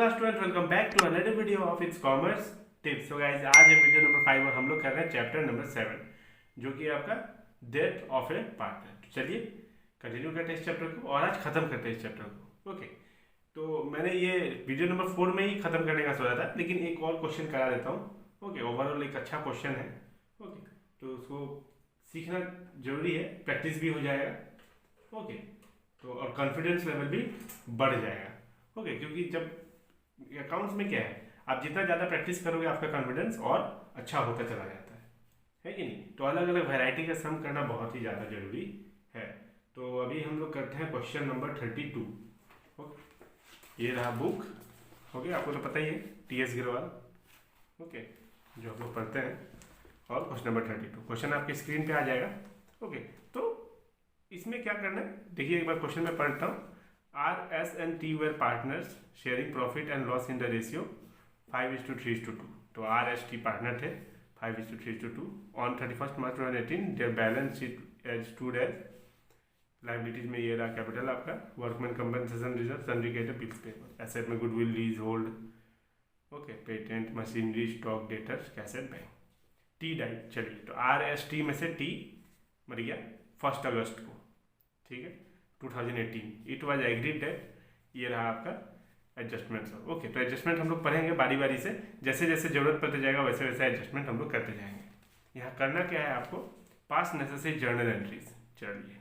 Class 12 welcome back to another video of its commerce tips. So guys आज है video number 5 और हम लोग कर रहे हैं चैप्टर नंबर 7 जो कि आपका डेथ ऑफ ए पार्टनर। तो चलिए कंटिन्यू करते हैं इस चैप्टर को और आज खत्म करते हैं इस चैप्टर को। ओके, तो मैंने ये वीडियो नंबर 4 में ही खत्म करने का सोचा था, लेकिन एक और क्वेश्चन करा देता हूँ। ओके, ओवरऑल एक अच्छा क्वेश्चन है। ओके, तो उसको सीखना जरूरी है, प्रैक्टिस भी हो जाएगा। ओके, तो और कॉन्फिडेंस लेवल भी बढ़ जाएगा। ओके, क्योंकि जब अकाउंट्स में क्या है, आप जितना ज़्यादा प्रैक्टिस करोगे आपका कॉन्फिडेंस और अच्छा होता चला जाता है कि नहीं। तो अलग अलग वैरायटी का सम करना बहुत ही ज़्यादा जरूरी है। तो अभी हम लोग करते हैं क्वेश्चन नंबर 32। ओके, ये रहा बुक। ओके, आपको तो पता ही है टीएस गिरवाल। ओके, जो आप लोग पढ़ते हैं। और क्वेश्चन नंबर 32 क्वेश्चन आपके स्क्रीन पे आ जाएगा। ओके, तो इसमें क्या करना है देखिए, एक बार क्वेश्चन में पढ़ता हूँ। R, S and T were partners sharing profit and loss in the ratio 5:3:2। तो R, S, T पार्टनर थे 5:3:2। On 31st March 2018 their balance sheet as stood as liabilities में ये रहा कैपिटल आपका, workman compensation reserve, sundry creditor, bills paper. Asset में goodwill, leasehold, okay, patent, machinery, stock, debtors, cash at, bank. टी डाइट, चलिए तो R, S, T में से टी मर गया 1 अगस्त को, ठीक है 2018। इट वाज एग्रीड डेट, ये रहा आपका एडजस्टमेंट। ओके, तो एडजस्टमेंट हम लोग पढ़ेंगे बारी बारी से, जैसे जैसे जरूरत पड़ते जाएगा वैसे वैसे एडजस्टमेंट हम लोग करते जाएंगे। यहाँ करना क्या है आपको, पास नेसेसरी जर्नल एंट्रीज। चलिए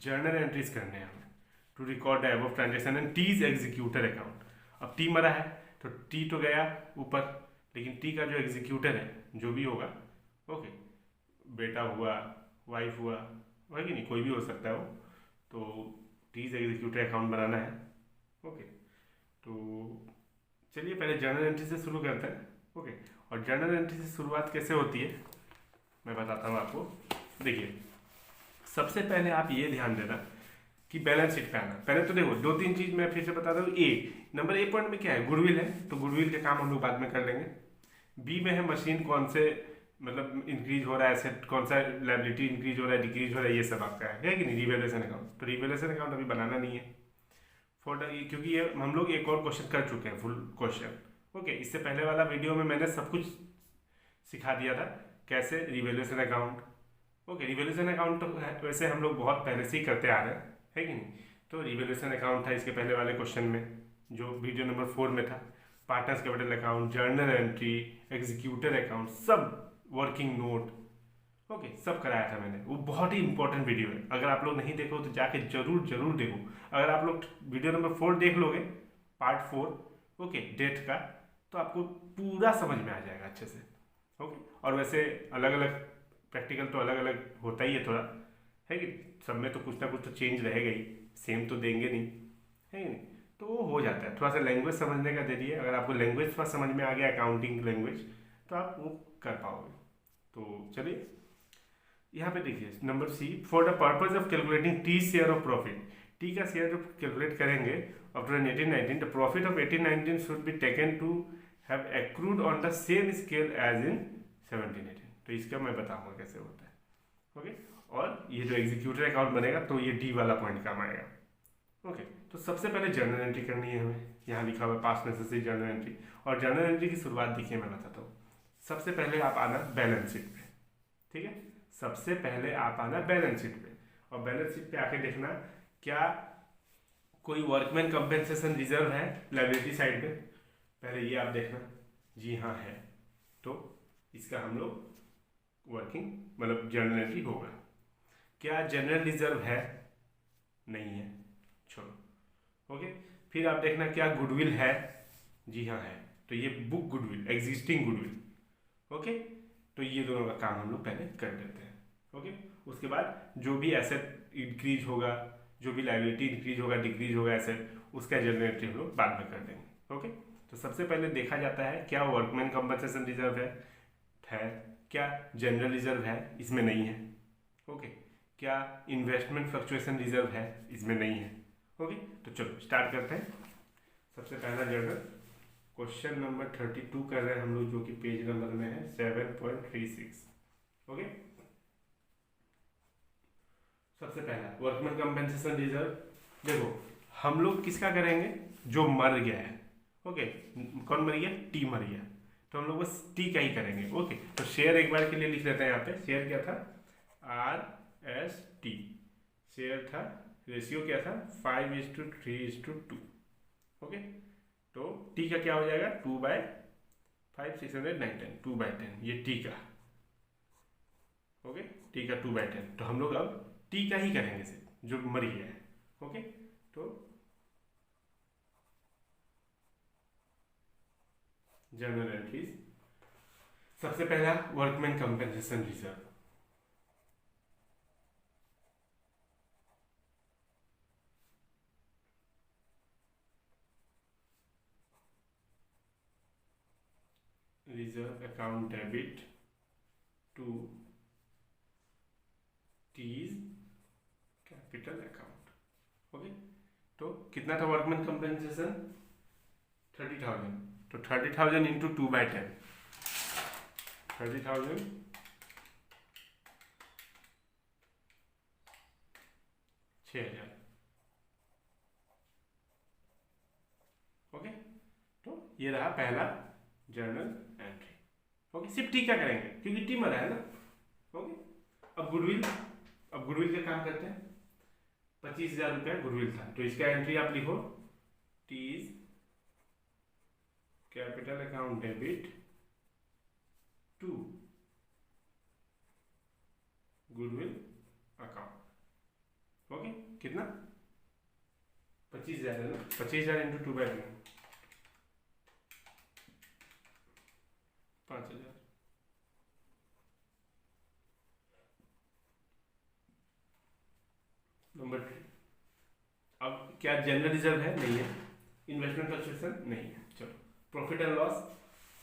जर्नल एंट्रीज करने हैं हमें to record the above transaction and T's executor account. अब टी मरा है तो टी तो गया ऊपर, लेकिन टी का जो एग्जीक्यूटर है जो भी होगा, ओके, बेटा हुआ, वाइफ हुआ, है कि नहीं, कोई भी हो सकता है वो, तो टीज एग्जीक्यूटर अकाउंट बनाना है। ओके, तो चलिए पहले जर्नल एंट्री से शुरू करते हैं। ओके, और जर्नल एंट्री से शुरुआत कैसे होती है मैं बताता हूँ आपको। देखिए सबसे पहले आप ये ध्यान देना कि बैलेंस शीट पे आना। पहले तो देखो 2-3 चीज मैं फिर से बताता हूँ। नंबर ए पॉइंट में क्या है, गुडविल है, तो गुडविल के काम हम लोग बाद में कर लेंगे। बी में है मशीन कौन से मतलब इंक्रीज हो रहा है, एसेट कौन सा लायबिलिटी इंक्रीज हो रहा है, डिक्रीज हो रहा है, ये सब आपका है कि नहीं। रिवैल्यूएशन अकाउंट, तो रिवैल्यूएशन अकाउंट अभी बनाना नहीं है क्योंकि ये हम लोग एक और क्वेश्चन कर चुके हैं, फुल क्वेश्चन। ओके, इससे पहले वाला वीडियो में मैंने सब कुछ सिखा दिया था कैसे revaluation account. Okay, revaluation account तो वैसे हम लोग बहुत पहले से ही करते आ रहे हैं, है कि नहीं। तो रिवैल्यूएशन अकाउंट था इसके पहले वाले क्वेश्चन में जो वीडियो नंबर 4 में था। Partners capital account, journal entry, executor account, सब वर्किंग नोट, ओके, सब कराया था मैंने। वो बहुत ही इंपॉर्टेंट वीडियो है, अगर आप लोग नहीं देखो तो जाके जरूर जरूर देखो। अगर आप लोग वीडियो नंबर 4 देख लोगे, पार्ट 4, ओके, डेट का, तो आपको पूरा समझ में आ जाएगा अच्छे से। ओके, और वैसे अलग अलग प्रैक्टिकल तो अलग अलग होता ही है थोड़ा, है कि सब में तो कुछ ना कुछ तो चेंज रहेगा ही, सेम तो देंगे नहीं, है कि नहीं। तो वो हो जाता है, थोड़ा सा लैंग्वेज समझने का दे दिए। अगर आपको लैंग्वेज थोड़ा समझ में आ गया, अकाउंटिंग लैंग्वेज, तो आप वो कर पाओगे। तो चलिए यहाँ पे देखिए number C, for the purpose of calculating T share of profit. T का शेयर जो कैलकुलेट करेंगे after 1819, the profit of 1819 should be taken to have accrued on the same scale as in 1718। तो इसका मैं बताऊंगा कैसे होता है। ओके, और ये जो एग्जीक्यूटर अकाउंट बनेगा तो ये डी वाला पॉइंट काम आएगा। ओके, तो सबसे पहले जर्नल एंट्री करनी है हमें। यहाँ लिखा हुआ है पास्ट नेसेसरी जर्नल एंट्री, और जर्नल एंट्री की शुरुआत देखिए मैं बताता हूँ। सबसे पहले आप आना बैलेंस शीट पे, ठीक है। सबसे पहले आप आना बैलेंस शीट पे, और बैलेंस शीट पे आके देखना क्या कोई वर्कमैन कंपेंसेशन रिजर्व है लायबिलिटी साइड में। पहले ये आप देखना, जी हाँ है, तो इसका हम लोग वर्किंग मतलब जर्नल एंट्री होगा। क्या जनरल रिजर्व है, नहीं है, छोड़ो। ओके, फिर आप देखना क्या गुडविल है, जी हाँ है, तो ये book goodwill, existing goodwill. Okay, तो ये दोनों का काम हम लोग पहले कर देते हैं। ओके, उसके बाद जो भी एसेट इंक्रीज होगा, जो भी लायबिलिटी इंक्रीज होगा, डिक्रीज होगा एसेट, उसका जर्नल एंट्री हम लोग बाद में कर देंगे। ओके, तो सबसे पहले देखा जाता है क्या वर्कमैन कंपनसेशन रिजर्व है, क्या जनरल रिजर्व है, इसमें नहीं है। ओके, क्या इन्वेस्टमेंट फ्लक्चुएशन रिजर्व है, इसमें नहीं है। ओके, तो चलो स्टार्ट करते हैं। सबसे पहला जर्नल क्वेश्चन नंबर 32 कर रहे हैं हम लोग, जो कि पेज नंबर में है 7.36। ओके, सबसे पहला वर्कमैन कंपनसेशन रिजर्व। देखो हम लोग किसका करेंगे, जो मर गया है। ओके, कौन मर गया? टी मर गया, तो हम लोग बस टी का ही करेंगे। ओके, तो शेयर एक बार के लिए लिख लेते हैं यहाँ पे। शेयर क्या था? RST। शेयर था, रेशियो क्या था? 5:3:2। ओके, तो टी का क्या हो जाएगा? 2/5, 600, 910, 2/10, ये टी का। ओके, टी का 2/10, तो हम लोग अब टी का ही करेंगे सिर्फ, जो मर गया है। ओके, तो जर्नल एंट्रीज, सबसे पहला workman compensation reserve. Reserve account debit to T's capital account. Okay, तो कितना था वर्कमैन कंपेंसेशन? 30,000, तो 30,000 इंटू 2/10, 30,000 6,000। ओके, तो ये रहा पहला जर्नल एंट्री। ओके, सिर्फ टी का करेंगे क्योंकि टी मरा है ना। ओके, अब गुडविल, अब गुडविल का काम करते हैं। 25,000 रुपया गुडविल था, तो इसका एंट्री आप लिखो, T's capital account debit to goodwill account. Okay, कितना? 25,000 है ना, 25,000 इंटू 2/10, 5,000। नंबर 2, अब क्या जनरल रिजर्व है? नहीं है। इन्वेस्टमेंट फ्लक्चुएशन नहीं है। चलो, profit and loss,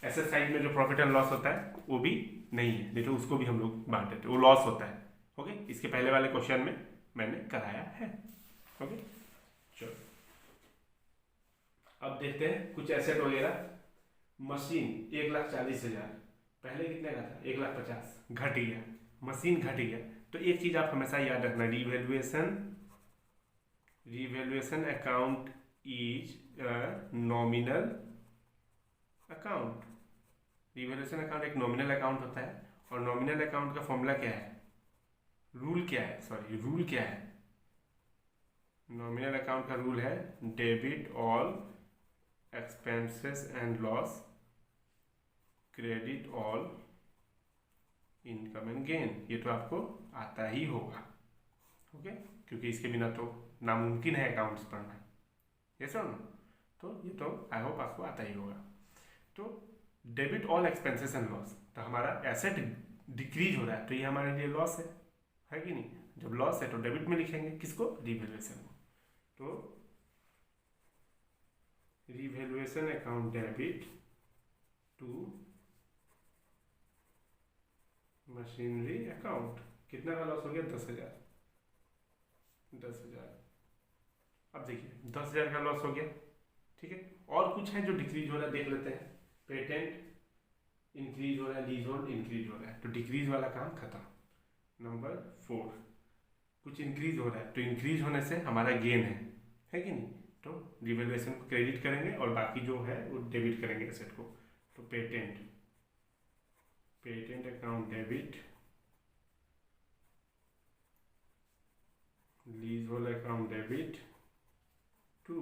asset side में जो प्रॉफिट एंड लॉस होता है वो भी नहीं है, नहीं तो उसको भी हम लोग बांट देते, वो लॉस होता है। ओके, इसके पहले वाले क्वेश्चन में मैंने कराया है। ओके, चलो अब देखते हैं कुछ एसेट वगैरह। मशीन 1,40,000, पहले कितने का था? 1,50,000, घट गया, मशीन घट गया। तो एक चीज आप हमेशा याद रखना, revaluation account is nominal account. Revaluation account एक नॉमिनल अकाउंट होता है, और नॉमिनल अकाउंट का फॉर्मूला क्या है? रूल क्या है? सॉरी, रूल क्या है? नॉमिनल अकाउंट का रूल है debit all expenses and loss, credit all income and gain. ये तो आपको आता ही होगा। ओके, क्योंकि इसके बिना तो नामुमकिन है अकाउंट्स पढ़ना। ये सुन, तो ये तो आई होप आपको आता ही होगा। तो debit all expenses and loss, तो हमारा एसेट डिक्रीज हो रहा है, तो ये हमारे लिए लॉस है कि नहीं? जब लॉस है तो डेबिट में लिखेंगे, किसको? रिवैल्यूएशन को। तो revaluation account debit to machinery account. कितना का लॉस हो गया? 10,000, 10,000। अब देखिए 10,000 का लॉस हो गया, ठीक है। और कुछ है जो डिक्रीज हो रहा है, देख लेते हैं। पेटेंट इंक्रीज हो रहा है, लीज होल्ड इंक्रीज हो रहा है, तो डिक्रीज वाला काम खत्म। नंबर 4, कुछ इंक्रीज हो रहा है, तो इंक्रीज होने से हमारा गेन है कि नहीं? तो रिवैल्यूएशन को क्रेडिट करेंगे और बाकी जो है वो डेबिट करेंगे एसेट को। तो patent account debit, leasehold account debit to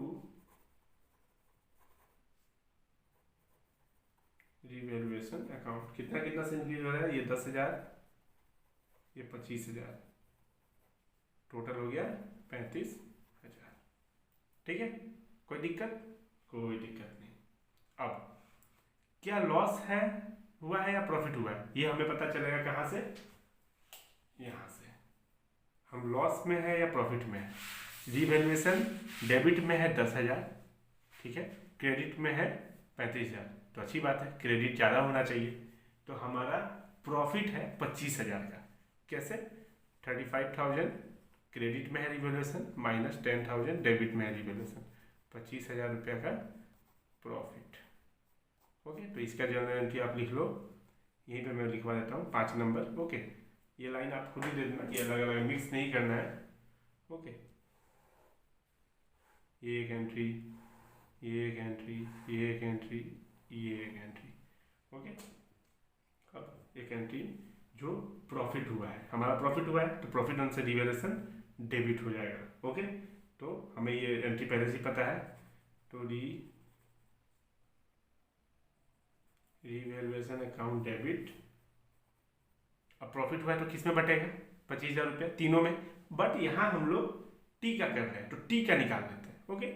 revaluation account. कितना कितना से इंक्रीज हो रहा है? ये 10,000, ये 25,000, टोटल हो गया 35,000। ठीक है, कोई दिक्कत? कोई दिक्कत नहीं। अब क्या लॉस है हुआ है या प्रॉफिट हुआ है, ये हमें पता चलेगा कहाँ से? यहाँ से। हम लॉस में है या प्रॉफिट में है? रिवैल्यूएशन डेबिट में है 10,000, ठीक है, क्रेडिट में है 35,000, तो अच्छी बात है, क्रेडिट ज़्यादा होना चाहिए। तो हमारा प्रॉफिट है 25,000 का। कैसे? 35,000 क्रेडिट में है रिवैल्यूएशन, माइनस 10,000 डेबिट में है रिवैल्यूएशन, 25,000 रुपया का प्रॉफिट। ओके, तो इसका जर्नल एंट्री आप लिख लो, यहीं पे मैं लिखवा देता हूँ 5 नंबर। ओके, ये लाइन आप खुद ही दे देना, ये अलग अलग मिक्स नहीं करना है। ओके, ये एक एंट्री, ये एक एंट्री, ये एक एंट्री, ये एक एंट्री। ओके, अब एक एंट्री जो प्रॉफिट हुआ है, हमारा प्रॉफिट हुआ है तो प्रॉफिट ऑन से रिवैल्यूएशन डेबिट हो जाएगा। ओके, तो हमें ये एंट्री पहले से पता है, तो रिवैल्यूएशन अकाउंट डेबिट। अब प्रॉफिट हुआ है तो किस में बटेगा? 25,000 रुपये तीनों में, बट यहाँ हम लोग टी का कर रहे हैं तो टी का निकाल लेते हैं। Okay,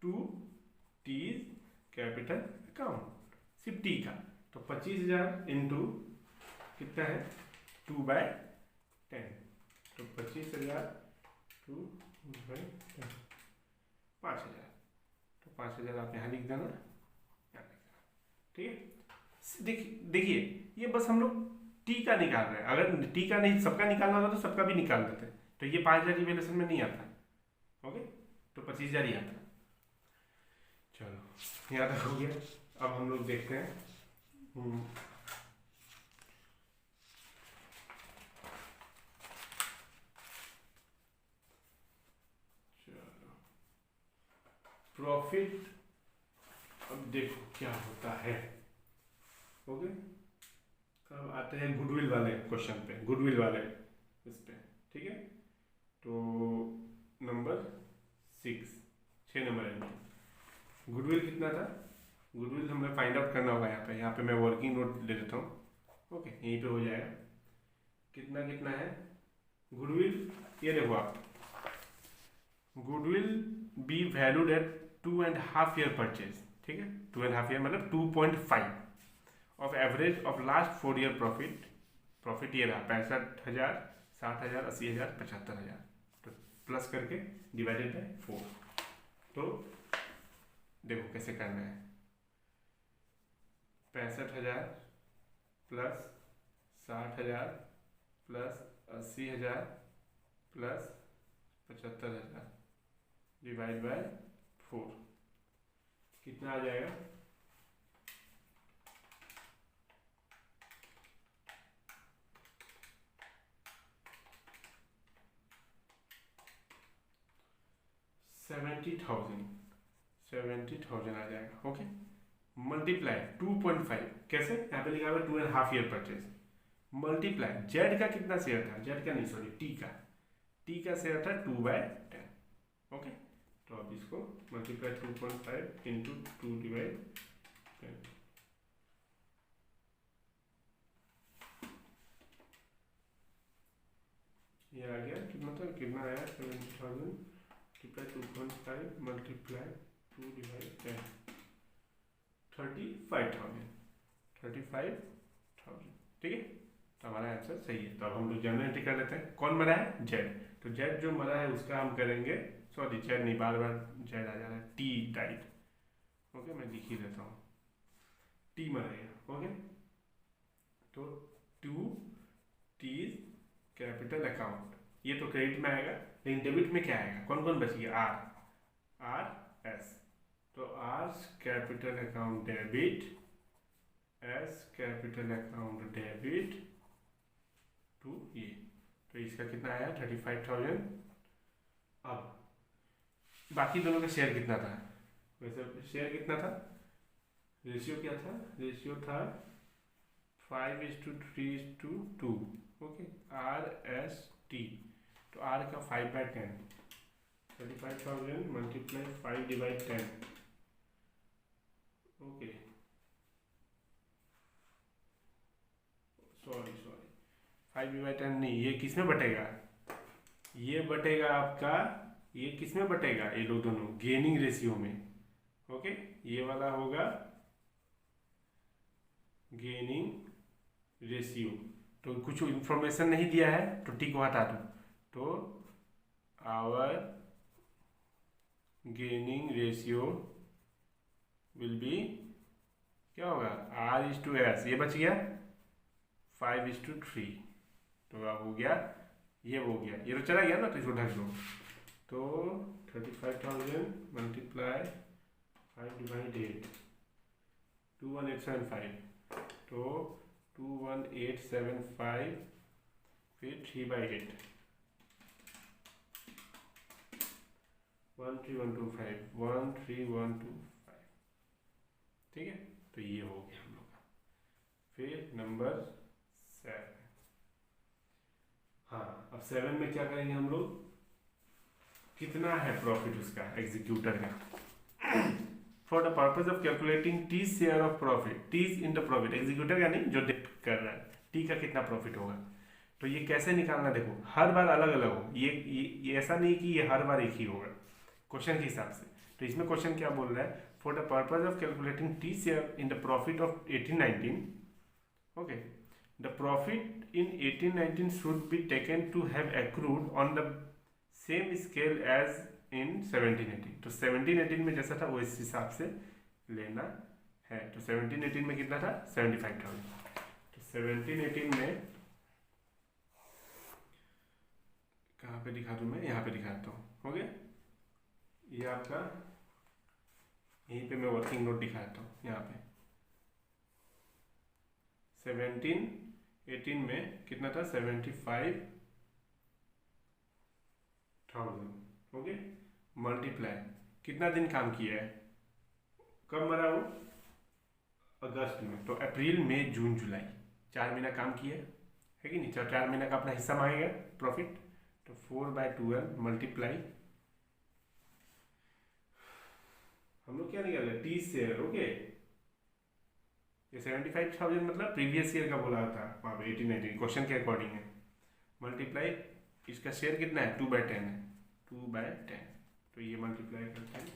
to T capital account, सिर्फ टी का, तो 25,000 इंटू कितना है 2/10, तो 25,000 2/10 5,000, तो 5,000 आप यहाँ लिख देना, यहाँ लिख देना। ठीक है, देखिए ये बस हम लोग टी का निकाल रहे हैं, अगर टी का नहीं सबका निकालना होता तो सबका भी निकाल देते, तो ये 5,000 रिवैल्यूएशन में नहीं आता। ओके, तो 25,000 ही आता। चलो यहाँ तक हो गया। अब हम लोग देखते हैं चलो प्रॉफिट। अब देखो क्या होता है। ओके, अब आते हैं गुडविल वाले क्वेश्चन पे, गुडविल वाले इस पे। ठीक है, तो नंबर 6 नंबर है। गुडविल कितना था? गुडविल हमें फाइंड आउट करना होगा। यहाँ पे मैं वर्किंग नोट ले लेता हूँ। ओके, यहीं पे हो जाएगा। कितना कितना है गुडविल? ये देखो आप, goodwill be valued at 2.5 year purchase. ठीक है, 2.5 ईयर मतलब 2.5 of average of last 4 year profit ये रहा 65,000, 60,000, 80,000, 75,000, तो प्लस करके डिवाइडेड बाय 4। तो देखो कैसे करना है, 65,000 plus 60,000 plus 80,000 plus 75,000 divide by 4, कितना आ जाएगा? 70,000 आ जाएगा। ओके, मल्टीप्लाई 2.5, कैसे? यहाँ पे लिखा हुआ 2.5 ईयर परचेज, मल्टीप्लाई जेड का कितना शेयर था, जेड का नहीं सॉरी टी का शेयर था 2/10। ओके, तो अब इसको मल्टीप्लाई 2.5 इंटू 2/10, ये आ गया। कितना था, कितना आया? 70,000 मल्टीप्लाई 2.5 मल्टीप्लाई 2/10, 35,000। ठीक है, तो हमारा आंसर सही है। तो अब हम लोग जनरल एंट्री कर लेते हैं। कौन मरा है? जेड। तो जेड जो मरा है उसका हम करेंगे, सॉरी जेड नहीं, बार बार जेड आ जा रहा है, टी डाइट। ओके, मैं लिख ही देता हूँ, टी मरेगा। ओके, तो 2 टी कैपिटल अकाउंट, ये तो क्रेडिट में आएगा, लेकिन डेबिट में क्या आएगा? कौन कौन बच गया? आर एस, तो R capital account debit, S capital account debit to ये, तो इसका कितना आया? 35,000। अब बाकी दोनों का शेयर कितना था? वैसे शेयर कितना था? रेशियो क्या था? रेशियो था 5:3:2। ओके, आर एस टी, तो आर का 5/10, 35,000 मल्टीप्लाई 5/10। ओके, सॉरी 5/10 नहीं, ये किस में बटेगा? ये बटेगा आपका, ये किस में बटेगा? ये लोग दोनों गेनिंग रेशियो में। ओके, ये वाला होगा गेनिंग रेशियो। तो कुछ इंफॉर्मेशन नहीं दिया है तो टी को हटा दो, तो our gaining ratio will be, क्या होगा? R/S, ये बच गया 5:3, तो अब हो गया, ये हो गया, ये तो चला गया ना, तो इसको ढक दो। तो 35,000 मल्टीप्लाई 5/8, 21875, तो 21875 फिर 3/8, 13125, 13125 ठीक है, तो ये हो गया हम लोग का। फिर नंबर 7, हाँ अब 7 में क्या करेंगे हम लोग, कितना है प्रॉफिट उसका एग्जीक्यूटर का। For the purpose of calculating T share of profit, T in the profit, executor का नहीं जो डेट कर रहा है, टी का कितना प्रॉफिट होगा। तो ये कैसे निकालना, देखो हर बार अलग अलग हो, ये ऐसा नहीं कि ये हर बार एक ही होगा क्वेश्चन के हिसाब से। तो इसमें क्वेश्चन क्या बोल रहा है, for the purpose of calculating T share in the profit of 1819, okay, the profit in 1819 should be taken to have accrued on the same scale as in 1718। तो 1718 में जैसा था वो इस हिसाब से लेना है। तो 1718 में कितना था, 75,000। तो 1718 में कहाँ पे दिखा दूँ मैं, यहाँ पे दिखाता हूँ, हो गया ये आपका, यहीं पे मैं वर्किंग नोट दिखाता हूँ। यहाँ पे 1718 में कितना था, 75,000, ओके, मल्टीप्लाई कितना दिन काम किया है, कब मरा वो, अगस्त में। तो अप्रैल मई जून जुलाई 4 महीना काम किया है कि नहीं, 4 महीना का अपना हिस्सा मांगेगा प्रॉफिट। तो 4/12 मल्टीप्लाई, हम लोग क्या निकाल रहे, टी शेयर, ओके, ये 75,000 मतलब प्रीवियस ईयर का बोला था वहाँ पे 1819 क्वेश्चन के अकॉर्डिंग है। मल्टीप्लाई इसका शेयर कितना है, 2/10 है, 2/10। तो ये मल्टीप्लाई करते हैं,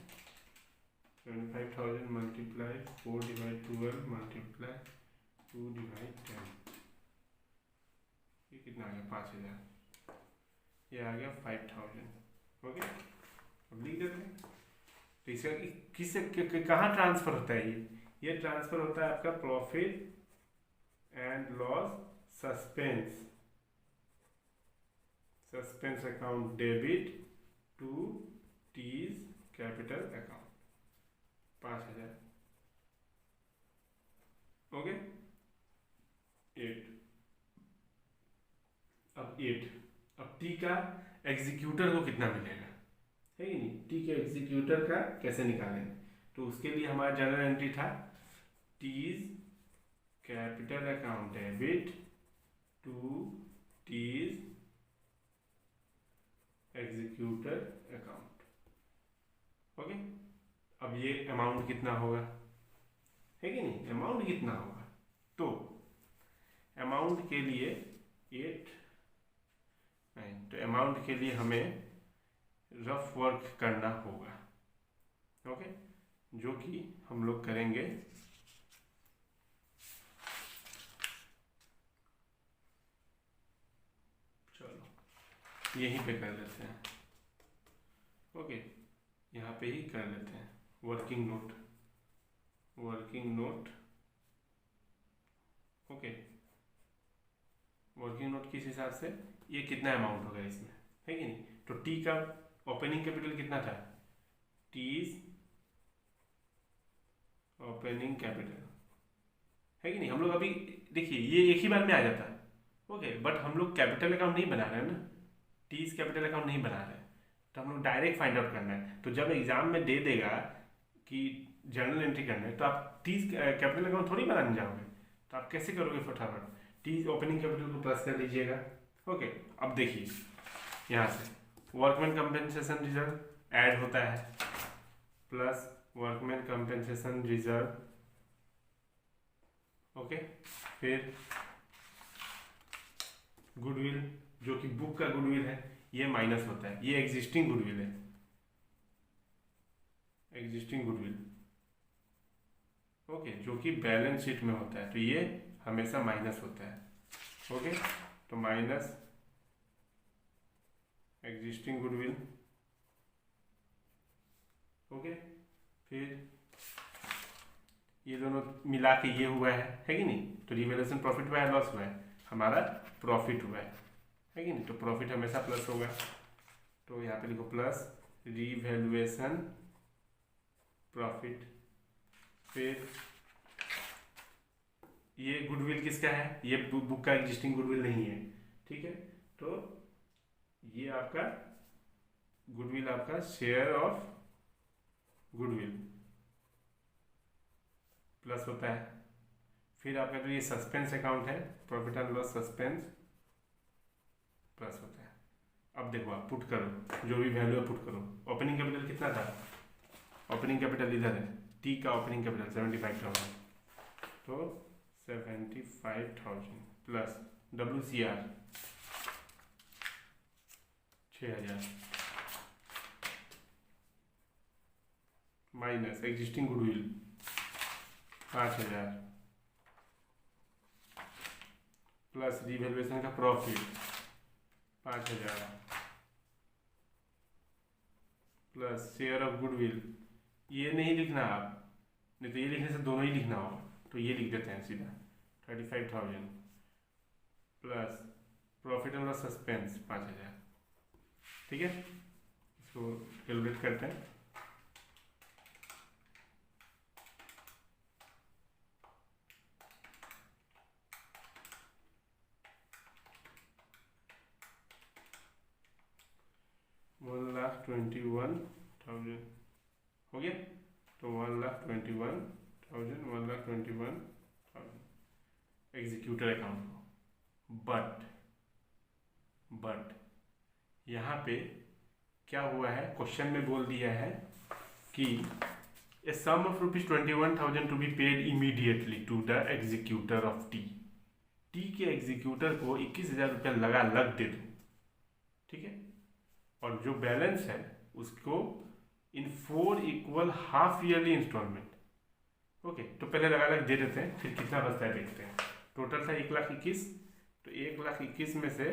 75,000 मल्टीप्लाई 4/12 मल्टीप्लाई 2/10, ये कितना आ गया, 5,000, ये आ गया 5,000, ओके। अब लिख देते हैं। तो इसका किससे कहाँ ट्रांसफर होता है, ये ट्रांसफर होता है आपका profit and loss suspense account debit to T's capital account, 5,000, okay. 8, अब टी का एग्जीक्यूटर को कितना मिलेगा, है कि नहीं, टी के एग्जीक्यूटर का कैसे निकालेंगे। तो उसके लिए हमारा जनरल एंट्री था T's capital account debit to T's executor account, okay. अब ये अमाउंट कितना होगा, है कि नहीं, अमाउंट कितना होगा। तो अमाउंट के लिए 8 9, तो अमाउंट के लिए हमें रफ वर्क करना होगा, ओके, जो कि हम लोग करेंगे। चलो यहीं पे कर लेते हैं, ओके, यहाँ पे ही कर लेते हैं working note, okay. Working note किस हिसाब से, ये कितना अमाउंट होगा इसमें, है कि नहीं। तो टी का ओपनिंग कैपिटल कितना था, टीज ओपनिंग कैपिटल, है कि नहीं। हम लोग अभी देखिए ये एक ही बार में आ जाता, ओके, बट हम लोग कैपिटल अकाउंट नहीं बना रहे हैं ना, टीज कैपिटल अकाउंट नहीं बना रहे हैं, तो हम लोग डायरेक्ट फाइंड आउट करना है। तो जब एग्जाम में दे देगा कि जर्नल एंट्री करना है, तो आप टीज कैपिटल अकाउंट थोड़ी बनाने जाओगे, तो आप कैसे करोगे, फटाफट टीज ओपनिंग कैपिटल को प्लस कर लीजिएगा, ओके। अब देखिए यहाँ से वर्कमैन कंपेंसेशन रिजर्व ऐड होता है, plus workman compensation reserve, okay. फिर गुडविल जो कि बुक का गुडविल है, ये माइनस होता है, ये एग्जिस्टिंग गुडविल है, एग्जिस्टिंग गुडविल, ओके, जो कि बैलेंस शीट में होता है, तो ये हमेशा माइनस होता है, ओके। तो माइनस एग्जिस्टिंग गुडविल, ओके। फिर ये दोनों मिला के ये हुआ है कि नहीं, तो रिवैल्यूएशन प्रॉफिट हुआ है, लॉस हुआ है, हमारा प्रॉफिट हुआ है कि नहीं। तो प्रॉफिट हमेशा प्लस होगा, तो यहाँ पे लिखो प्लस रिवैल्यूएशन प्रॉफिट। फिर ये गुडविल किसका है, ये बुक का एग्जिस्टिंग गुडविल नहीं है, ठीक है। तो ये आपका गुडविल आपका शेयर ऑफ गुडविल, प्लस होता है। फिर आपका जो ये सस्पेंस अकाउंट है, profit and loss suspense, plus होता है। अब देखो आप पुट करो, जो भी वैल्यू है पुट करो। ओपनिंग कैपिटल कितना था? ओपनिंग कैपिटल इधर है, टी का ओपनिंग कैपिटल 75,000, तो 75,000 plus WCR 6,000 minus existing goodwill 5,000 plus revaluation का profit 5,000 plus share of goodwill, ये नहीं लिखना आप, नहीं तो ये लिखने से दोनों ही लिखना होगा, तो ये लिख देते हैं सीधा 35,000 plus profit and loss suspense 5,000। ठीक है, इसको कैलकुलेट करते हैं। $1,21,000 हो गया, तो 1,21,000 1,21,000 एग्जीक्यूटर अकाउंट को। बट यहाँ पे क्या हुआ है, क्वेश्चन में बोल दिया है कि a sum of ₹21,000 to be paid immediately to the executor of T के एग्जीक्यूटर को 21,000 रुपया लग दे दो। ठीक है, और जो बैलेंस है उसको in 4 equal half yearly instalment. Okay, तो पहले लग दे देते हैं, फिर कितना बचता है देखते हैं। टोटल था 1,21,000, तो 1,21,000 में से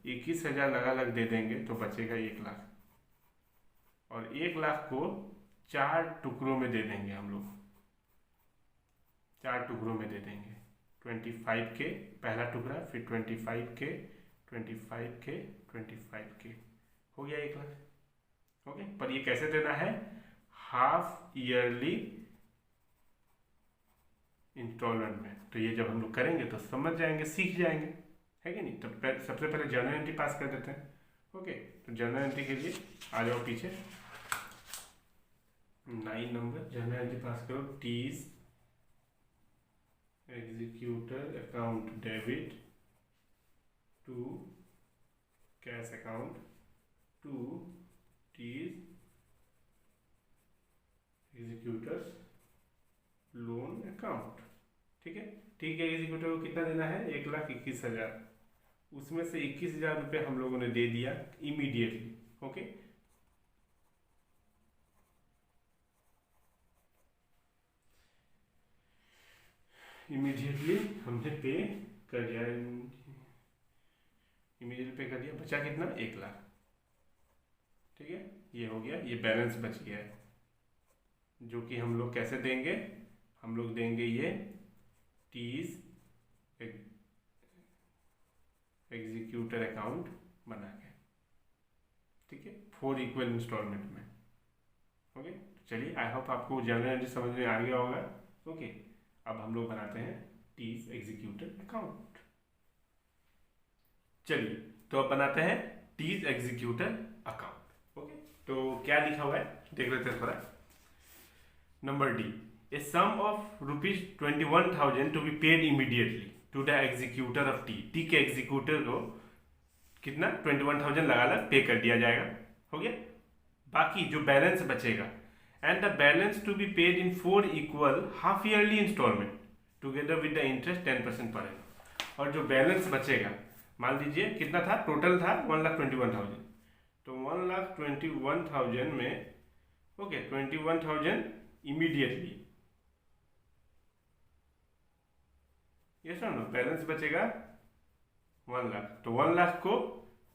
21,000 लग दे देंगे तो बचेगा 1,00,000, और 1,00,000 को 4 टुकड़ों में दे देंगे हम लोग, 4 टुकड़ों में दे देंगे। 25K पहला टुकड़ा, फिर 25K 25K 25K, हो गया 1,00,000। ओके, पर ये कैसे देना है? हाफ ईयरली इंस्टॉलमेंट में। तो ये जब हम लोग करेंगे तो समझ जाएंगे, सीख जाएंगे, है कि नहीं। तो सबसे पहले जर्नल एंट्री पास कर देते हैं। ओके, तो जर्नल एंट्री के लिए आ जाओ पीछे, 9 नंबर जर्नल एंट्री पास करो। T's executor account debit to cash account to T's executors loan account. ठीक है, ठीक है, एग्जीक्यूटर को कितना देना है? 1,21,000, उसमें से 21,000 रुपये हम लोगों ने दे दिया इमीडिएटली। ओके, इमीडिएटली हमने पे कर दिया, इमीडिएटली पे कर दिया, बचा कितना? 1,00,000। ठीक है, ये हो गया, ये बैलेंस बच गया है, जो कि हम लोग कैसे देंगे? हम लोग देंगे ये टीज एग्जीक्यूटर अकाउंट बना के। ठीक है, 4 इक्वल इंस्टॉलमेंट में। ओके, चलिए, आई होप आपको जर्नल एंट्री समझ में आ गया होगा। ओके, अब हम लोग बनाते हैं टीज एग्जीक्यूटर अकाउंट। चलिए, तो अब बनाते हैं टीज एग्जीक्यूटर अकाउंट। ओके, तो क्या लिखा हुआ है देख लेते हैं थोड़ा। Number D, a sum of ₹21,000 to be paid immediately to the executor of T के एग्जीक्यूटर को कितना? 21,000 लग पे कर दिया जाएगा। हो गया, बाकी जो बैलेंस बचेगा, and the balance to be paid in 4 equal half yearly installment together with the interest 10% per annum. और जो बैलेंस बचेगा, मान लीजिए कितना था? टोटल था 1,21,000, तो 1,21,000 में ओके 21,000 इमीडिएटली, ये सुनो, बैलेंस बचेगा 1,00,000, तो 1,00,000 को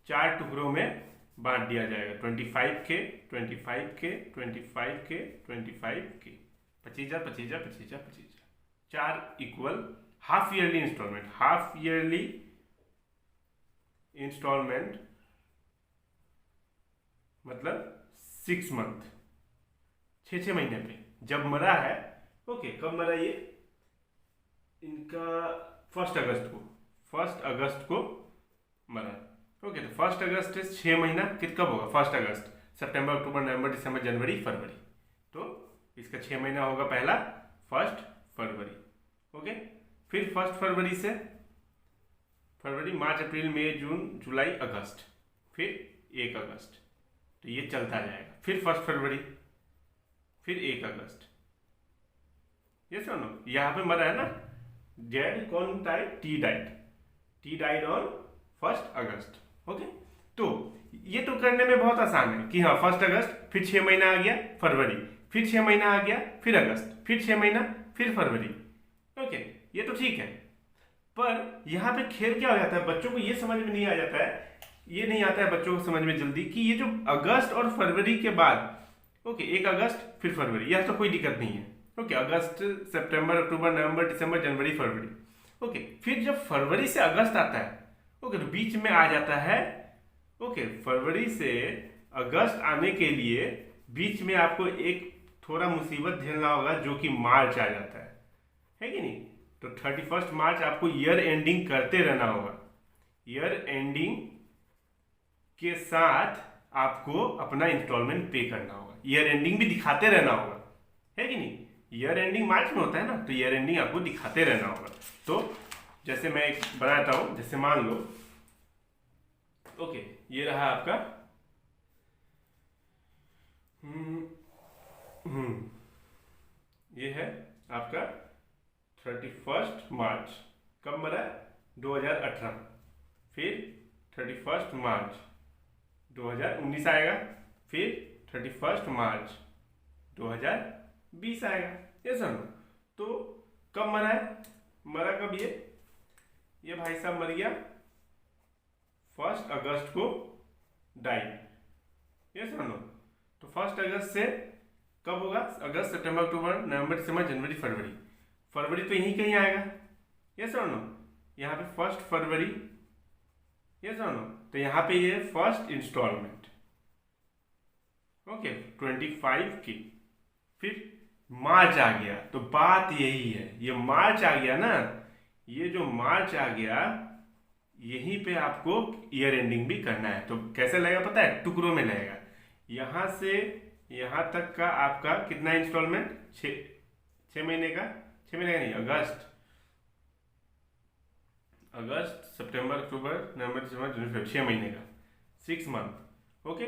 4 टुकड़ों में बांट दिया जाएगा। 25K 25K 25K 25K, 25,000 25,000 25,000 25,000, 4 equal half yearly installment. Half yearly installment मतलब 6 मंथ, 6 महीने पे जब मरा है। ओके, कब मरा ये? इनका 1 अगस्त को मरा। ओके, तो 1 अगस्त से 6 महीना कब होगा? 1 अगस्त, सितंबर, अक्टूबर, नवंबर, दिसंबर, जनवरी, फरवरी, तो इसका 6 महीना होगा। पहला फरवरी। ओके, फिर 1 फरवरी से फरवरी, मार्च, अप्रैल, मई, जून, जुलाई, अगस्त, फिर 1 अगस्त। तो ये चलता जाएगा। फिर 1 फरवरी, फिर 1 अगस्त। ये सुनो, यहाँ पे मरा है ना, जेड कौन died, T died on 1 August. Okay, तो ये तो करने में बहुत आसान है कि हाँ 1 अगस्त, फिर 6 महीना आ गया फरवरी, फिर 6 महीना आ गया, फिर अगस्त, फिर 6 महीना, फिर फरवरी। ओके, ये तो ठीक है। पर यहाँ पे खेल क्या हो जाता है, बच्चों को ये समझ में नहीं आ जाता है, ये नहीं आता है बच्चों को समझ में जल्दी कि ये जो अगस्त और फरवरी के बाद, ओके 1 अगस्त फिर फरवरी, यह तो कोई दिक्कत नहीं है। ओके, अगस्त, सितंबर, अक्टूबर, नवंबर, दिसंबर, जनवरी, फरवरी। ओके, फिर जब फरवरी से अगस्त आता है, ओके, तो बीच में आ जाता है, ओके, फरवरी से अगस्त आने के लिए बीच में आपको एक थोड़ा मुसीबत झेलना होगा, जो कि मार्च आ जाता है कि नहीं। तो 31 मार्च आपको ईयर एंडिंग करते रहना होगा। ईयर एंडिंग के साथ आपको अपना इंस्टॉलमेंट पे करना होगा, ईयर एंडिंग भी दिखाते रहना होगा, है कि नहीं। ईयर एंडिंग मार्च में होता है ना, तो ईयर एंडिंग आपको दिखाते रहना होगा। तो जैसे मैं एक बनाता हूं, जैसे मान लो, ओके, ये रहा आपका ये है आपका 31 मार्च। कब मरा, 2018। फिर 31 मार्च 2019 आएगा, फिर 31 मार्च 2020 आएगा। ये सुनो, तो कब मरा है, मरा कब ये भाई साहब मर गया 1 अगस्त को, डाई। ये सुनो, तो 1 अगस्त से कब होगा, अगस्त, सितंबर, अक्टूबर, नवंबर, दिसंबर, जनवरी, फरवरी। फरवरी तो यहीं कहीं आएगा। ये सुनो, यहाँ पे 1 फरवरी, ये सुनो, तो यहाँ पे ये फर्स्ट इंस्टॉलमेंट, ओके 25 की। फिर मार्च आ गया, तो बात यही है, ये मार्च आ गया ना, ये जो मार्च आ गया, यहीं पे आपको ईयर एंडिंग भी करना है। तो कैसे लगेगा पता है, टुकड़ों में लगेगा। यहां से यहां तक का आपका कितना इंस्टॉलमेंट, 6 महीने का, 6 महीने का नहीं, अगस्त, सितंबर, अक्टूबर, नवंबर, दिसंबर, जनवरी, फरवरी, 6 महीने का, 6 मंथ। ओके,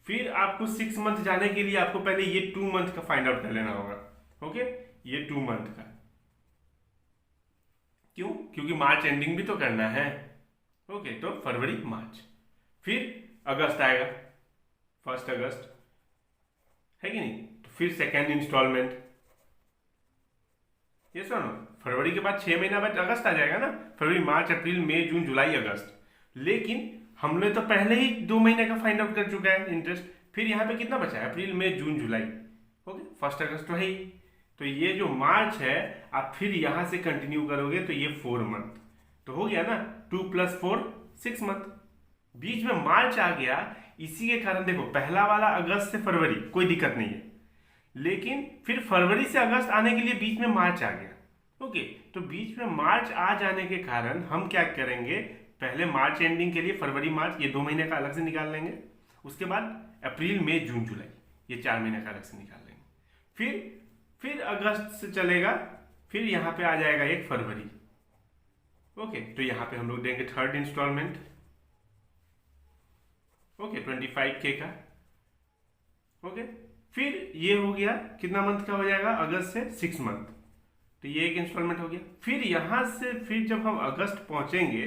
फिर आपको 6 मंथ जाने के लिए आपको पहले ये 2 मंथ का फाइंड आउट कर लेना होगा। ओके, ये 2 मंथ का, क्यों, क्योंकि मार्च एंडिंग भी तो करना है। ओके, तो फरवरी, मार्च, फिर अगस्त आएगा, 1 अगस्त, है कि नहीं। तो फिर सेकेंड इंस्टॉलमेंट, ये सुनो, फरवरी के बाद 6 महीना बाद अगस्त आ जाएगा ना, फरवरी, मार्च, अप्रैल, मई, जून, जुलाई, अगस्त। लेकिन हमने तो पहले ही 2 महीने का फाइंड आउट कर चुका है इंटरेस्ट। फिर यहाँ पे कितना बचा है, अप्रैल, मई, जून, जुलाई। ओके, 1 अगस्त तो है ही। तो ये जो मार्च है, आप फिर यहां से कंटिन्यू करोगे तो ये 4 मंथ तो हो गया ना, 2 + 4 6 मंथ। बीच में मार्च आ गया, इसी के कारण देखो, पहला वाला अगस्त से फरवरी कोई दिक्कत नहीं है, लेकिन फिर फरवरी से अगस्त आने के लिए बीच में मार्च आ गया। ओके, तो बीच में मार्च आ जाने के कारण हम क्या करेंगे, पहले मार्च एंडिंग के लिए फरवरी, मार्च, ये 2 महीने का अलग से निकाल लेंगे। उसके बाद अप्रैल, मई, जून, जुलाई, ये 4 महीने का अलग से निकाल लेंगे। फिर अगस्त से चलेगा, फिर यहां पे आ जाएगा 1 फरवरी। ओके, तो यहां पे हम लोग देंगे थर्ड इंस्टॉलमेंट, ओके 25K का। ओके, फिर ये हो गया कितना मंथ का हो जाएगा, अगस्त से 6 मंथ, तो ये एक इंस्टॉलमेंट हो गया। फिर यहां से फिर जब हम अगस्त पहुंचेंगे,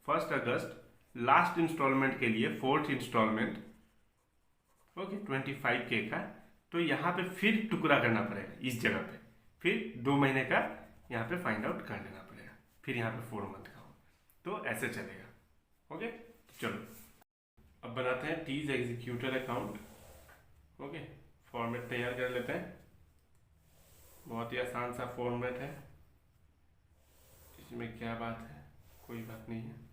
1 अगस्त, लास्ट इंस्टॉलमेंट के लिए फोर्थ इंस्टॉलमेंट, ओके 25K का। तो यहां पे फिर टुकड़ा करना पड़ेगा इस जगह पे, फिर 2 महीने का यहाँ पे फाइंड आउट कर लेना पड़ेगा, फिर यहाँ पे 4 मंथ का हो, तो ऐसे चलेगा। ओके, चलो अब बनाते हैं T's executor account. Okay, format तैयार कर लेते हैं, बहुत ही आसान सा फॉर्मेट है, इसमें क्या बात है, कोई बात नहीं है।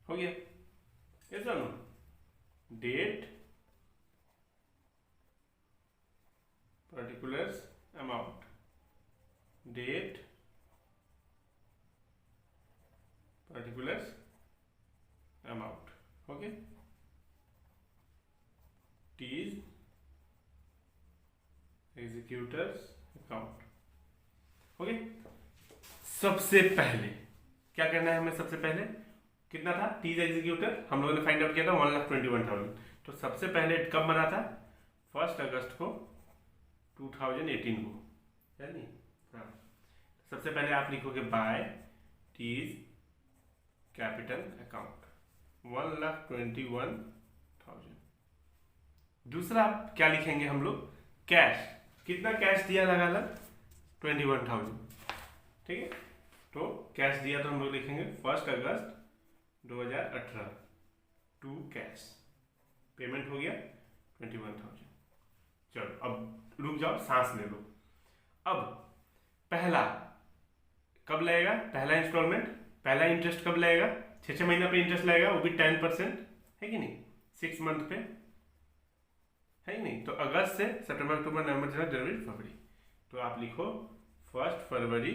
हो गया, ये सुनो, date, particulars, amount, date, particulars, amount. Okay, T's executors account. Okay, सबसे पहले क्या करना है हमें? सबसे पहले कितना था टीज एग्जीक्यूटर? हम लोगों ने फाइंड आउट किया था 1,21,000। तो सबसे पहले कब बना था? 1 अगस्त को 2018 को, है नहीं? हाँ, सबसे पहले आप लिखोगे बाय टीज कैपिटल अकाउंट 1,21,000। दूसरा क्या लिखेंगे हम लोग? कैश। कितना कैश दिया लगा 21,000, ठीक है। तो कैश दिया तो हम लोग लिखेंगे 1 अगस्त 2018 टू कैश। पेमेंट हो गया 21,000। चलो अब रुक जाओ, सांस ले लो। अब पहला कब लगेगा? पहला इंस्टॉलमेंट, पहला इंटरेस्ट कब लगेगा? 6 महीना पे इंटरेस्ट लगेगा, वो भी 10%, है कि नहीं? 6 मंथ पे, है कि नहीं? तो अगस्त से सितंबर, अक्टूबर, नवंबर, दिसंबर, जनवरी, फरवरी। तो आप लिखो 1 फरवरी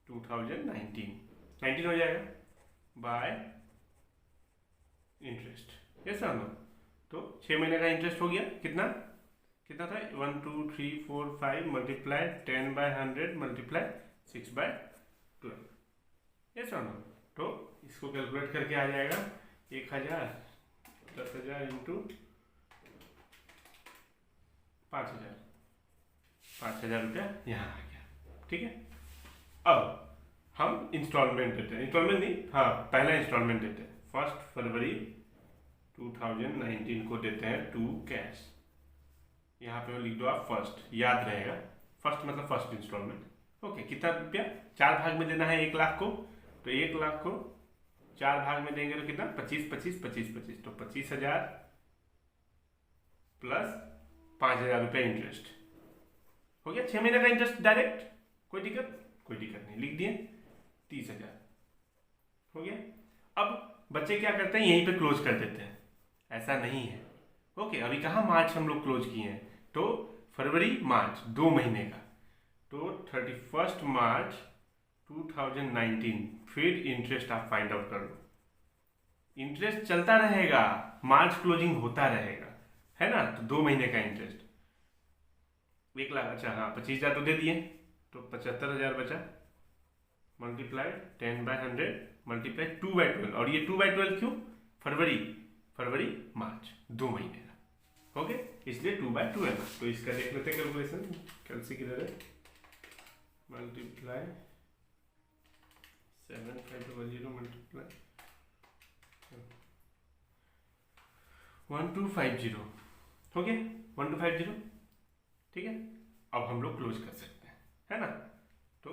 2019 हो जाएगा by interest. Yes sir no? तो 6 महीने का इंटरेस्ट हो गया। कितना कितना था? 1 2 3 4 5 multiply 10/100 multiply 6/12। Yes sir no? तो इसको कैलकुलेट करके आ जाएगा 1,000 10,000 इंटू 5,000, 5,000 रुपया यहाँ आ गया, ठीक है। अब हम इंस्टॉलमेंट देते हैं, इंस्टॉलमेंट नहीं, हाँ पहला इंस्टॉलमेंट देते हैं 1 फरवरी 2019 को देते हैं टू कैश। यहाँ पे लिख दो आप फर्स्ट, याद रहेगा। फर्स्ट मतलब फर्स्ट इंस्टॉलमेंट। ओके, कितना रुपया? 4 भाग में देना है 1 लाख को। तो 1 लाख को 4 भाग में देंगे तो कितना? 25 25 25 25। तो 25,000 प्लस 5,000 रुपया इंटरेस्ट हो गया। 6 महीने का इंटरेस्ट डायरेक्ट, कोई दिक्कत? कोई दिक्कत नहीं, लिख दिए 30,000 हो गया। अब बच्चे क्या करते हैं? यहीं पे क्लोज कर देते हैं। ऐसा नहीं है। ओके, अभी कहाँ मार्च हम लोग क्लोज किए हैं, तो फरवरी मार्च 2 महीने का। तो 31 मार्च 2019 फिर इंटरेस्ट आप फाइंड आउट कर लो। इंटरेस्ट चलता रहेगा, मार्च क्लोजिंग होता रहेगा, है ना? तो 2 महीने का इंटरेस्ट 1 लाख। अच्छा हाँ, 25,000 तो दे दिए, तो 75,000 बचा। Multiply 10/100 multiply 2/12। और ये 2/12 क्यों? फरवरी मार्च 2 महीने का, ओके, इसलिए 2/12। तो इसका देख लेते हैं कैलकुलेशन, कैलसी किधर है? मल्टीप्लाई 7500 मल्टीप्लाई 1250 हो गया, 1250, ठीक है। अब हम लोग क्लोज कर सकते हैं, है ना? तो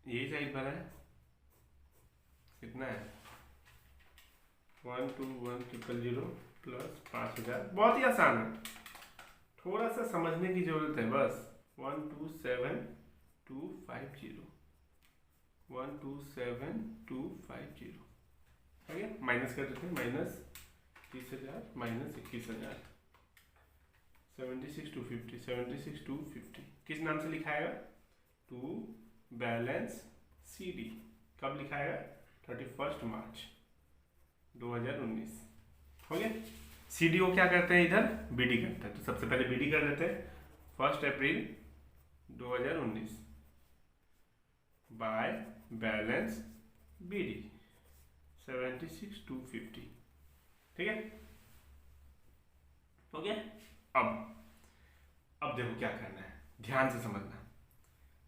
यही साइड बना है, कितना है? 121,000 प्लस 5,000। बहुत ही आसान है, थोड़ा सा समझने की जरूरत है बस। 127,250 127,250 हो गया। माइनस कर देते हैं, माइनस 30,000 माइनस 21,000 76,250 76,250 किस नाम से लिखाएगा? To balance CD। कब लिखाएगा? 31 मार्च 2019 हो गया। CD को क्या करते हैं? इधर BD करते हैं। तो सबसे पहले BD कर देते हैं 1 अप्रैल 2019 बाय बैलेंस BD 76,250, ठीक है, हो गया। अब देखो क्या करना है, ध्यान से समझना।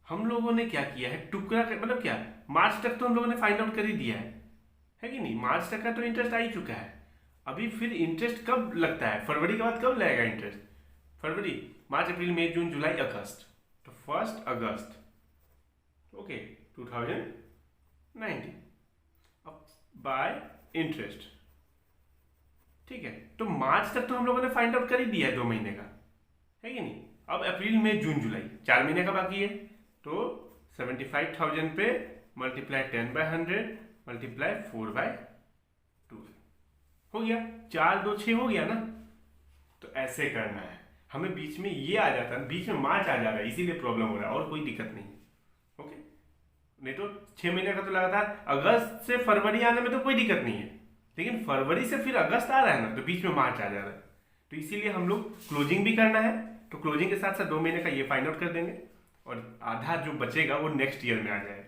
हम लोगों ने क्या किया है? टुकड़ा मतलब क्या, मार्च तक तो हम लोगों ने फाइंड आउट कर ही दिया है कि नहीं? मार्च तक का तो इंटरेस्ट आ ही चुका है। अभी फिर इंटरेस्ट कब लगता है? फरवरी के बाद कब लगेगा इंटरेस्ट? फरवरी, मार्च, अप्रैल, मई, जून, जुलाई, अगस्त। तो 1 अगस्त, ओके, 2019 अब बाय इंटरेस्ट, ठीक है। तो मार्च तक तो हम लोगों ने फाइंड आउट कर ही दिया है 2 महीने का, है कि नहीं? अब अप्रैल, मई, जून, जुलाई 4 महीने का बाकी है। तो 75,000 पे मल्टीप्लाई 10/100 मल्टीप्लाई 4/12 हो गया। 4 2 6 हो गया ना? तो ऐसे करना है हमें। बीच में ये आ जाता है, बीच में मार्च आ जा रहा है, इसीलिए प्रॉब्लम हो रहा है, और कोई दिक्कत नहीं। ओके, नहीं तो 6 महीने का तो लगातार, अगस्त से फरवरी आने में तो कोई दिक्कत नहीं है, लेकिन फरवरी से फिर अगस्त आ रहा है ना, तो बीच में मार्च आ जा रहा है, तो इसीलिए हम लोग क्लोजिंग भी करना है, तो क्लोजिंग के साथ साथ 2 महीने का ये फाइंड आउट कर देंगे और आधा जो बचेगा वो नेक्स्ट ईयर में आ जाएगा,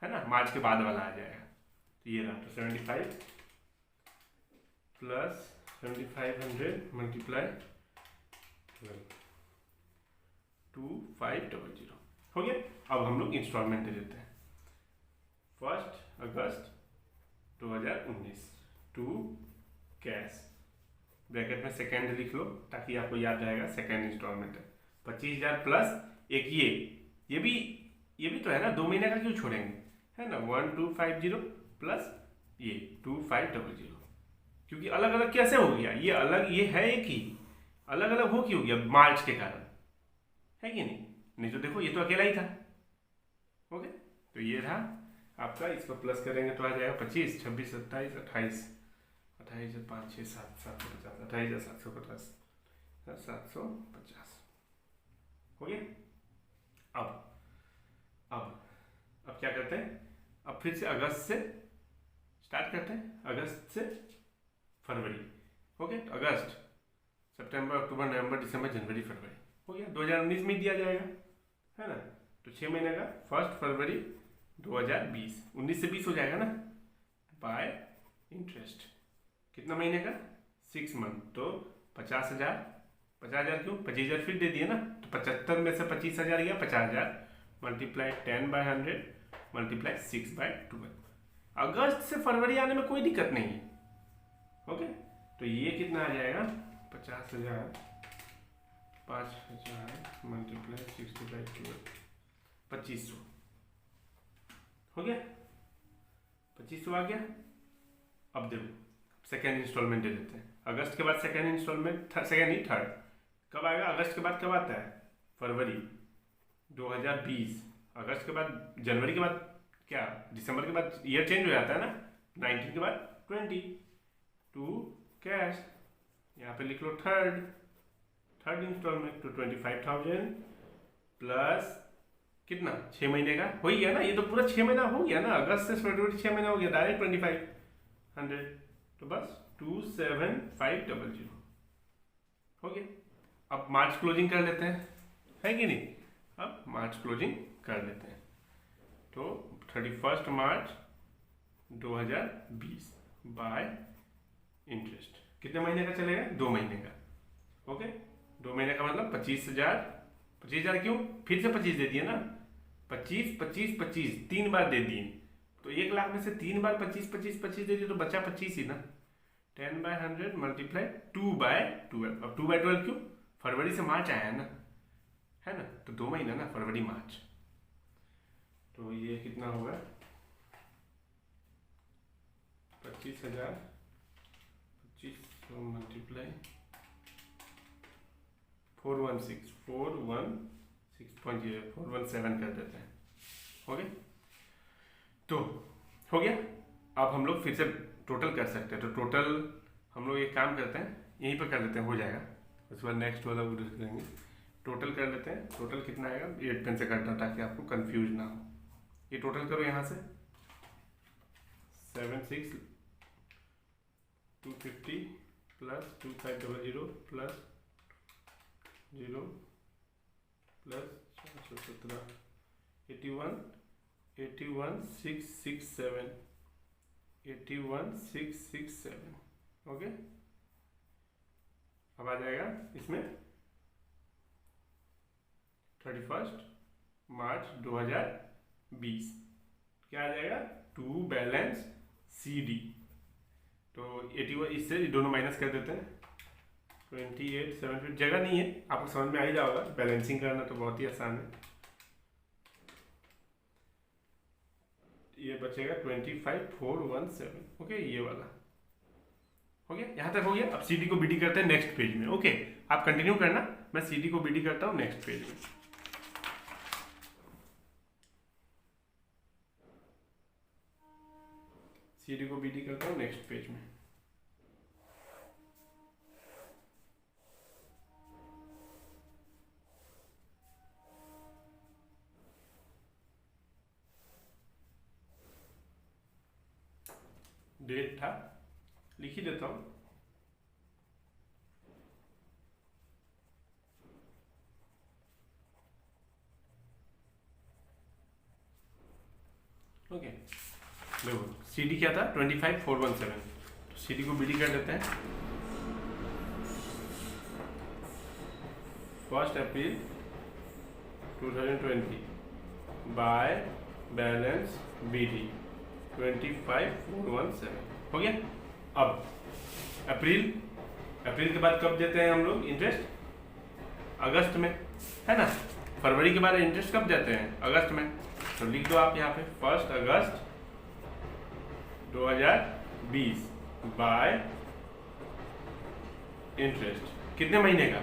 है ना, मार्च के बाद वाला आ जाएगा। तो ये रहा, तो 75 प्लस 7500 मल्टीप्लाई 2500 हो गया। अब हम लोग इंस्टॉलमेंट दे देते हैं। 1 अगस्त 2019 टू कैश, ब्रैकेट में सेकेंड लिख लो ताकि आपको याद रहेगा, सेकेंड इंस्टॉलमेंट है 25,000 प्लस एक ये भी तो है ना, 2 महीने का क्यों छोड़ेंगे, है ना, 1250 प्लस ये 2500, क्योंकि अलग अलग कैसे हो गया, ये अलग ये है एक ही, अलग अलग हो क्यों हो गया, मार्च के कारण, है कि नहीं तो देखो ये तो अकेला ही था। ओके, तो ये रहा आपका, इसको प्लस करेंगे तो आ जाएगा 25, 26, 27, 28, 28, 5, 6, 7, 750, 28, 750, 750 हो गया। अब क्या करते हैं, अब फिर से अगस्त से स्टार्ट करते हैं, अगस्त से फरवरी। ओके, तो अगस्त, सितंबर, अक्टूबर, नवंबर, दिसंबर, जनवरी, फरवरी हो गया, 2019 में दिया जाएगा, है ना, तो 6 महीने का 1 फरवरी 2020, 19 से 20 हो जाएगा ना, बाय इंटरेस्ट, कितना महीने का, 6 मंथ, तो 50,000, 50,000 क्यों, 25,000 फिर दे दिए ना, तो 75 में से 25,000 गया, 50,000 मल्टीप्लाई 10/100 मल्टीप्लाई 6/12। अगस्त से फरवरी आने में कोई दिक्कत नहीं है। ओके, तो ये कितना आ जाएगा, 50,000 5,000 मल्टीप्लाई 60/12, 2500 हो गया, 2500 आ गया। अब देखो सेकेंड इंस्टॉलमेंट दे देते हैं, अगस्त के बाद सेकेंड इंस्टॉलमेंट, सेकेंड ही थर्ड कब आएगा, अगस्त के बाद कब आता है, फरवरी 2020, अगस्त के बाद, जनवरी के बाद क्या, दिसंबर के बाद ईयर चेंज हो जाता है ना, 19 के बाद 20 टू कैश, यहाँ पे लिख लो थर्ड इंस्टॉलमेंट, तो 25,000 प्लस कितना, 6 महीने का हो ही गया ना, ये तो पूरा 6 महीना हो गया ना, अगस्त से फरवरी 6 महीना हो गया, डायरेक्ट 2500, तो बस 27,500 हो गया। अब मार्च क्लोजिंग कर लेते हैं, है कि नहीं, अब मार्च क्लोजिंग कर लेते हैं, तो 31 मार्च 2020 बाय इंटरेस्ट, कितने महीने का चलेगा, 2 महीने का। ओके, 2 महीने का मतलब 25,000 क्यों, फिर से 25 दे दिए ना, 25, 25, 25 3 बार दे दिए, तो 1 लाख में से 3 बार 25, 25, 25 दे दिए, तो बचा 25 ही ना, 10/100 मल्टीप्लाई 2/12। अब 2/12 क्यों, फरवरी से मार्च आया है ना, तो 2 महीना ना, फरवरी मार्च, तो ये कितना होगा, 25,000 25 मल्टीप्लाई 416.0 कर देते हैं, हो गया, तो हो गया। अब हम लोग फिर से टोटल कर सकते हैं, तो टोटल हम लोग एक काम करते हैं, यहीं पर कर लेते हैं, हो जाएगा, उसके बाद नेक्स्ट वाला वीडियो करेंगे, टोटल कर लेते हैं, टोटल कितना आएगा, 8 पेन से करना ताकि आपको कंफ्यूज ना हो, ये टोटल करो यहाँ से, 76,250 प्लस 2500 प्लस 0 प्लस 417, 81,667, 81,667 ओके। अब आ जाएगा इसमें 31 मार्च 2020 क्या आ जाएगा, टू बैलेंस CD, तो 81, इससे दोनों माइनस कर देते हैं, 28,750, जगह नहीं है, आपको समझ में आ ही जाएगा, बैलेंसिंग करना तो बहुत ही आसान है, ये बचेगा 25,417 ओके, ये वाला हो गया, यहाँ तक हो गया। अब CD को BD करते हैं नेक्स्ट पेज में, ओके, आप कंटिन्यू करना, मैं CD को BD करता हूँ नेक्स्ट पेज में। CD को BD करता हूँ नेक्स्ट पेज में, डेट था लिख ही देता हूँ। ओके, देखो CD क्या था 25417, तो CD को BD कर देते हैं। 1 अप्रैल 2020 बाय बैलेंस BD 25417 हो गया। अब अप्रैल के बाद कब देते हैं हम लोग इंटरेस्ट? अगस्त में, है ना। फरवरी के बाद इंटरेस्ट कब देते हैं? अगस्त में। तो लिख दो आप यहाँ पे 1 अगस्त 2020 बाय इंटरेस्ट कितने महीने का?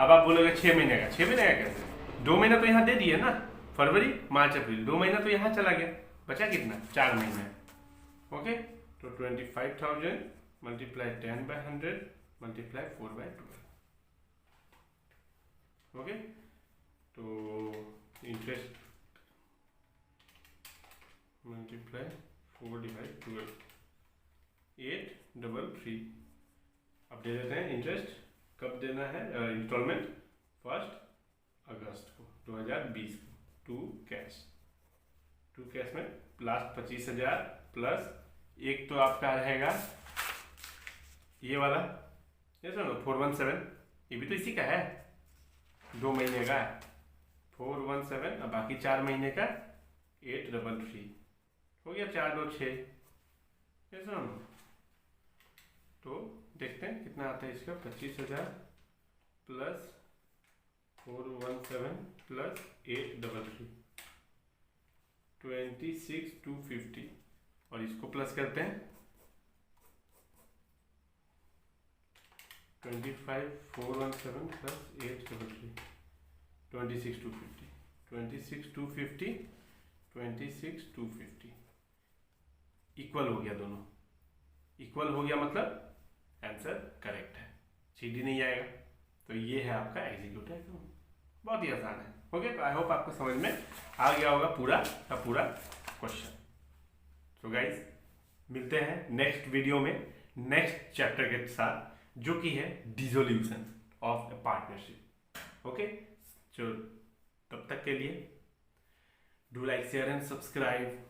अब आप बोलोगे 6 महीने का। 6 महीने का कैसे? 2 महीना तो यहाँ दे दिए ना, फरवरी मार्च अप्रैल, 2 महीना तो यहाँ चला गया, बचा कितना? 4 महीने। ओके, तो 25,000 मल्टीप्लाई 10/100 मल्टीप्लाई 4/12। ओके, तो इंटरेस्ट मल्टीप्लाई 4/12 833। अब दे देते हैं इंटरेस्ट कब देना है, इंस्टॉलमेंट 1 अगस्त को 2020 को टू कैश में लास्ट 25,000 प्लस एक तो आपका रहेगा ये वाला, ये सुनो 417, ये भी तो इसी का है, 2 महीने का 417, अब बाकी 4 महीने का 833 हो गया, 4 2 6, ये सुनो। तो देखते हैं कितना आता है इसका, 25,000 प्लस 417 प्लस 833 26,250, और इसको प्लस करते हैं 25,417 प्लस 833 26,250 26,250 26,250 इक्वल हो गया, दोनों इक्वल हो गया, मतलब आंसर करेक्ट है। CD नहीं आएगा, तो ये है आपका एग्जीक्यूटिव अकाउंट। बहुत ही आसान है। ओके, तो आई होप आपको समझ में आ गया होगा पूरा का पूरा क्वेश्चन। तो गाइज मिलते हैं नेक्स्ट वीडियो में नेक्स्ट चैप्टर के साथ, जो कि है dissolution of A partnership. Okay, तो तब तक के लिए do like share and subscribe.